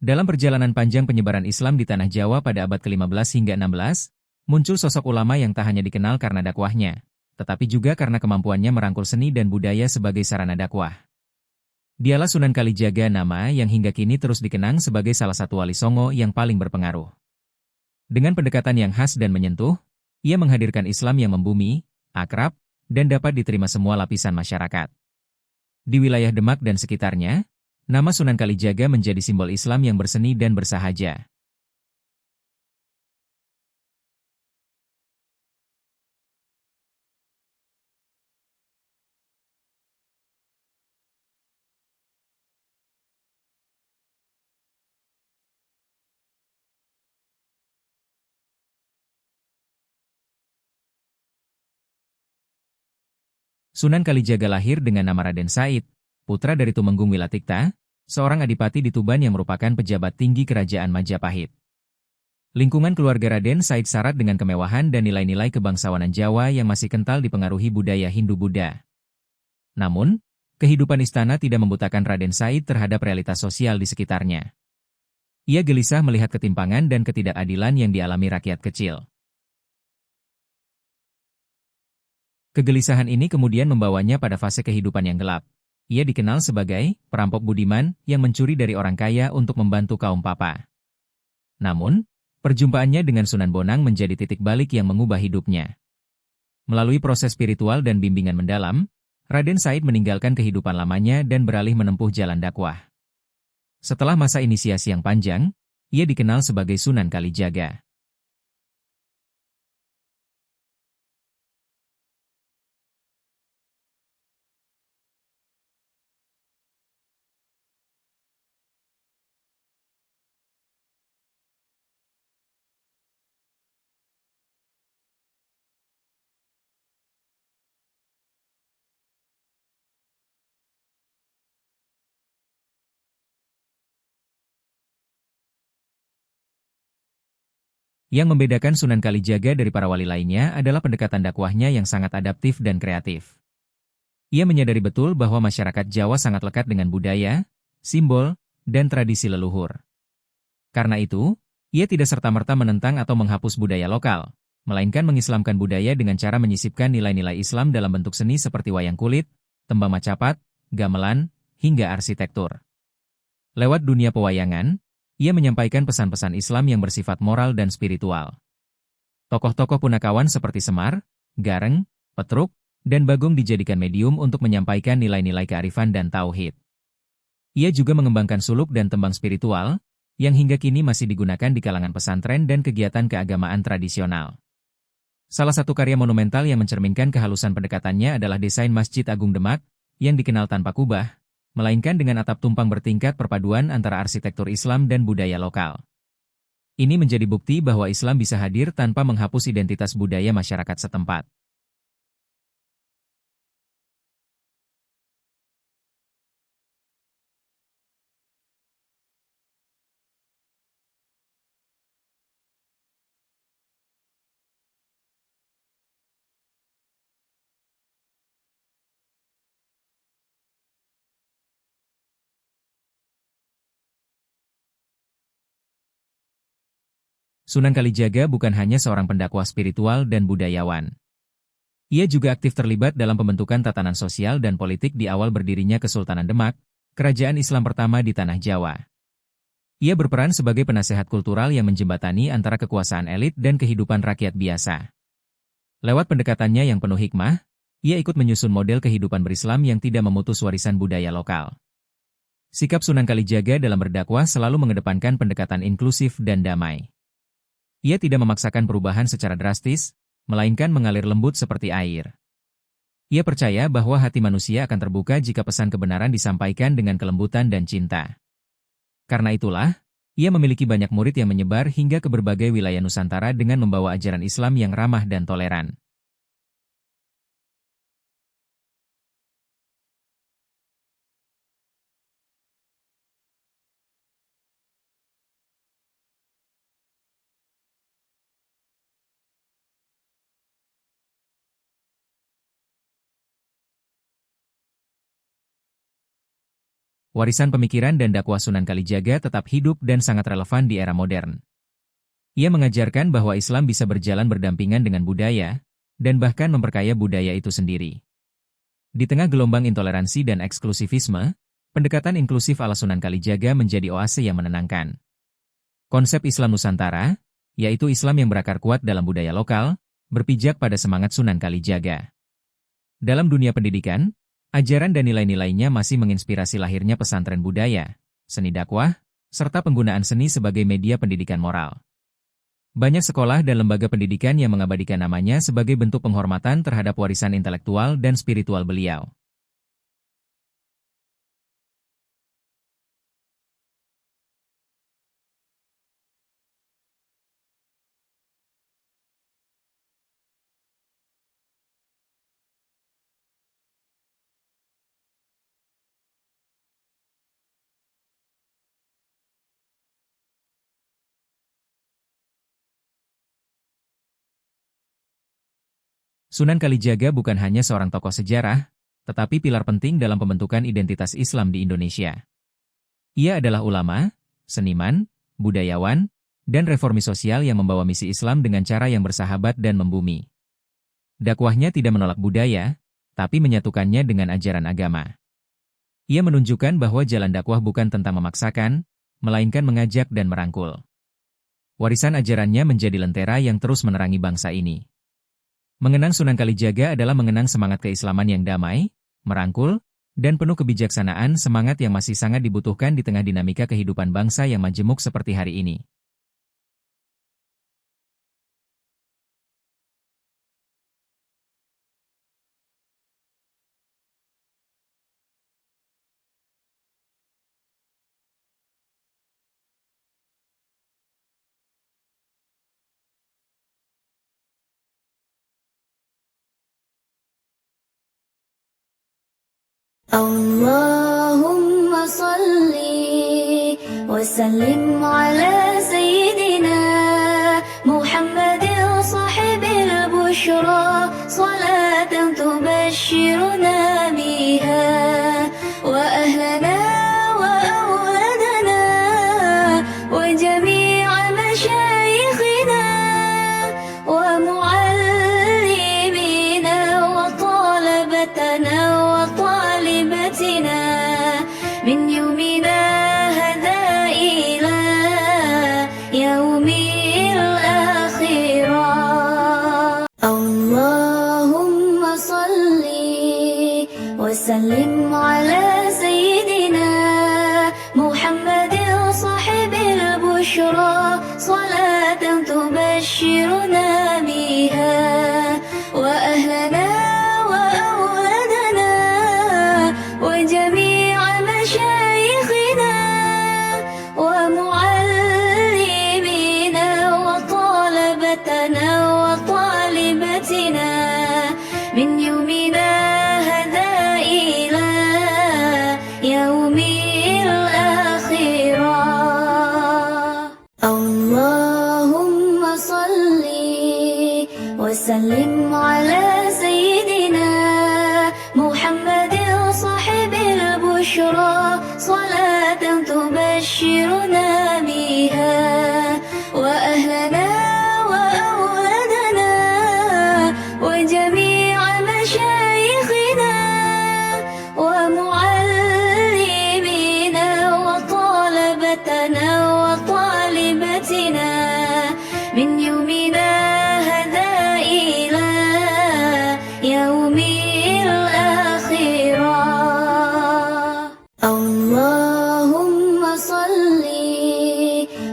Dalam perjalanan panjang penyebaran Islam di tanah Jawa pada abad ke-15 hingga 16, muncul sosok ulama yang tak hanya dikenal karena dakwahnya, tetapi juga karena kemampuannya merangkul seni dan budaya sebagai sarana dakwah. Dialah Sunan Kalijaga, nama yang hingga kini terus dikenang sebagai salah satu wali Songo yang paling berpengaruh. Dengan pendekatan yang khas dan menyentuh, ia menghadirkan Islam yang membumi, akrab, dan dapat diterima semua lapisan masyarakat. Di wilayah Demak dan sekitarnya, nama Sunan Kalijaga menjadi simbol Islam yang berseni dan bersahaja. Sunan Kalijaga lahir dengan nama Raden Said, putra dari Tumenggung Wilatikta, seorang adipati di Tuban yang merupakan pejabat tinggi kerajaan Majapahit. Lingkungan keluarga Raden Said syarat dengan kemewahan dan nilai-nilai kebangsawanan Jawa yang masih kental dipengaruhi budaya Hindu-Buddha. Namun, kehidupan istana tidak membutakan Raden Said terhadap realitas sosial di sekitarnya. Ia gelisah melihat ketimpangan dan ketidakadilan yang dialami rakyat kecil. Kegelisahan ini kemudian membawanya pada fase kehidupan yang gelap. Ia dikenal sebagai perampok budiman yang mencuri dari orang kaya untuk membantu kaum papa. Namun, perjumpaannya dengan Sunan Bonang menjadi titik balik yang mengubah hidupnya. Melalui proses spiritual dan bimbingan mendalam, Raden Said meninggalkan kehidupan lamanya dan beralih menempuh jalan dakwah. Setelah masa inisiasi yang panjang, ia dikenal sebagai Sunan Kalijaga. Yang membedakan Sunan Kalijaga dari para wali lainnya adalah pendekatan dakwahnya yang sangat adaptif dan kreatif. Ia menyadari betul bahwa masyarakat Jawa sangat lekat dengan budaya, simbol, dan tradisi leluhur. Karena itu, ia tidak serta-merta menentang atau menghapus budaya lokal, melainkan mengislamkan budaya dengan cara menyisipkan nilai-nilai Islam dalam bentuk seni seperti wayang kulit, tembang macapat, gamelan, hingga arsitektur. Lewat dunia pewayangan, ia menyampaikan pesan-pesan Islam yang bersifat moral dan spiritual. Tokoh-tokoh punakawan seperti Semar, Gareng, Petruk, dan Bagong dijadikan medium untuk menyampaikan nilai-nilai kearifan dan tauhid. Ia juga mengembangkan suluk dan tembang spiritual, yang hingga kini masih digunakan di kalangan pesantren dan kegiatan keagamaan tradisional. Salah satu karya monumental yang mencerminkan kehalusan pendekatannya adalah desain Masjid Agung Demak, yang dikenal tanpa kubah, melainkan dengan atap tumpang bertingkat perpaduan antara arsitektur Islam dan budaya lokal. Ini menjadi bukti bahwa Islam bisa hadir tanpa menghapus identitas budaya masyarakat setempat. Sunan Kalijaga bukan hanya seorang pendakwah spiritual dan budayawan. Ia juga aktif terlibat dalam pembentukan tatanan sosial dan politik di awal berdirinya Kesultanan Demak, kerajaan Islam pertama di tanah Jawa. Ia berperan sebagai penasehat kultural yang menjembatani antara kekuasaan elit dan kehidupan rakyat biasa. Lewat pendekatannya yang penuh hikmah, ia ikut menyusun model kehidupan berislam yang tidak memutus warisan budaya lokal. Sikap Sunan Kalijaga dalam berdakwah selalu mengedepankan pendekatan inklusif dan damai. Ia tidak memaksakan perubahan secara drastis, melainkan mengalir lembut seperti air. Ia percaya bahwa hati manusia akan terbuka jika pesan kebenaran disampaikan dengan kelembutan dan cinta. Karena itulah, ia memiliki banyak murid yang menyebar hingga ke berbagai wilayah Nusantara dengan membawa ajaran Islam yang ramah dan toleran. Warisan pemikiran dan dakwah Sunan Kalijaga tetap hidup dan sangat relevan di era modern. Ia mengajarkan bahwa Islam bisa berjalan berdampingan dengan budaya, dan bahkan memperkaya budaya itu sendiri. Di tengah gelombang intoleransi dan eksklusivisme, pendekatan inklusif ala Sunan Kalijaga menjadi oase yang menenangkan. Konsep Islam Nusantara, yaitu Islam yang berakar kuat dalam budaya lokal, berpijak pada semangat Sunan Kalijaga. Dalam dunia pendidikan, ajaran dan nilai-nilainya masih menginspirasi lahirnya pesantren budaya, seni dakwah, serta penggunaan seni sebagai media pendidikan moral. Banyak sekolah dan lembaga pendidikan yang mengabadikan namanya sebagai bentuk penghormatan terhadap warisan intelektual dan spiritual beliau. Sunan Kalijaga bukan hanya seorang tokoh sejarah, tetapi pilar penting dalam pembentukan identitas Islam di Indonesia. Ia adalah ulama, seniman, budayawan, dan reformis sosial yang membawa misi Islam dengan cara yang bersahabat dan membumi. Dakwahnya tidak menolak budaya, tapi menyatukannya dengan ajaran agama. Ia menunjukkan bahwa jalan dakwah bukan tentang memaksakan, melainkan mengajak dan merangkul. Warisan ajarannya menjadi lentera yang terus menerangi bangsa ini. Mengenang Sunan Kalijaga adalah mengenang semangat keislaman yang damai, merangkul, dan penuh kebijaksanaan, semangat yang masih sangat dibutuhkan di tengah dinamika kehidupan bangsa yang majemuk seperti hari ini. اللهم صل وسلم على سيدنا محمد صاحب البشرى صلاة تبشرنا بها وأهلنا وأولادنا وجميع مشايخنا ومعلمينا وطلبتنا من يومنا هذا إلى يوم الآخرة اللهم صل وسلم على سيدنا محمد صاحب البشرى صلاة تبشرنا بها وأهلنا وأولادنا وجميع مشايخنا ومعلمينا وطلبتنا وطالبتنا من يومنا هذا إلى يوم الآخرة اللهم صل وسلم على سيدنا محمد صاحب البشرى صلاة تبشرنا بها وأهلنا وأولادنا وجميع مشايخنا ومعلمينا وطلبتنا وطالبتنا من يومنا هذا إلى يوم الآخرة اللهم صل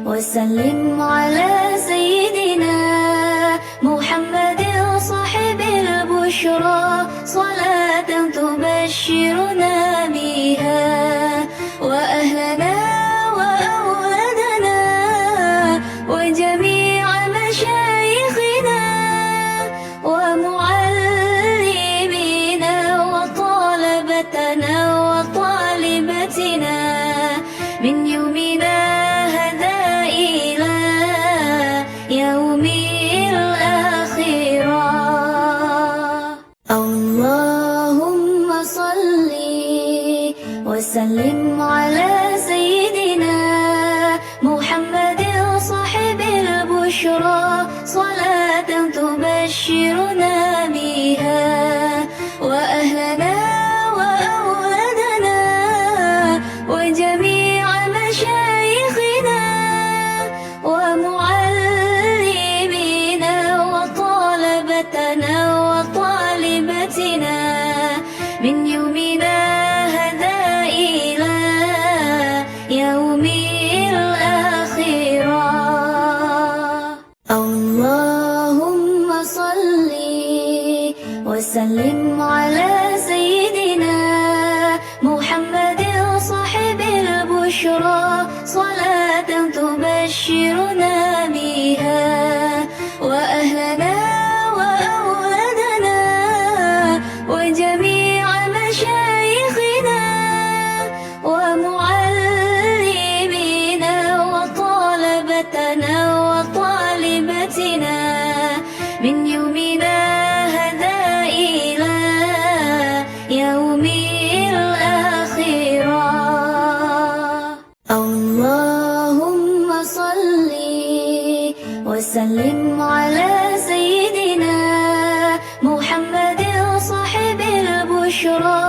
وسلم على سيدنا محمد صاحب البشرى صلاة تبشرنا بها وأهلنا وأولادنا وجميع مشايخنا ومعلمينا وطلبتنا وطالبتنا من يومنا هذا إلى وسلم على سيدنا محمد صاحب البشرى صلاة تبشرنا بها وأهلنا وأولادنا وجميع مشايخنا ومعلمينا وطلبتنا وطالبتنا من يومنا هذا إلى يوم الآخرة. اللهم صل وسلم على سيدنا محمد صاحب البشرى صلاة تبشرنا بها وأهلنا وأولادنا وجميع مشايخنا ومعلمينا وطلبتنا وطالبتنا من يومنا هذا إلى يوم الآخرة. اللهم صل وسلم على سيدنا محمد صاحب البشرى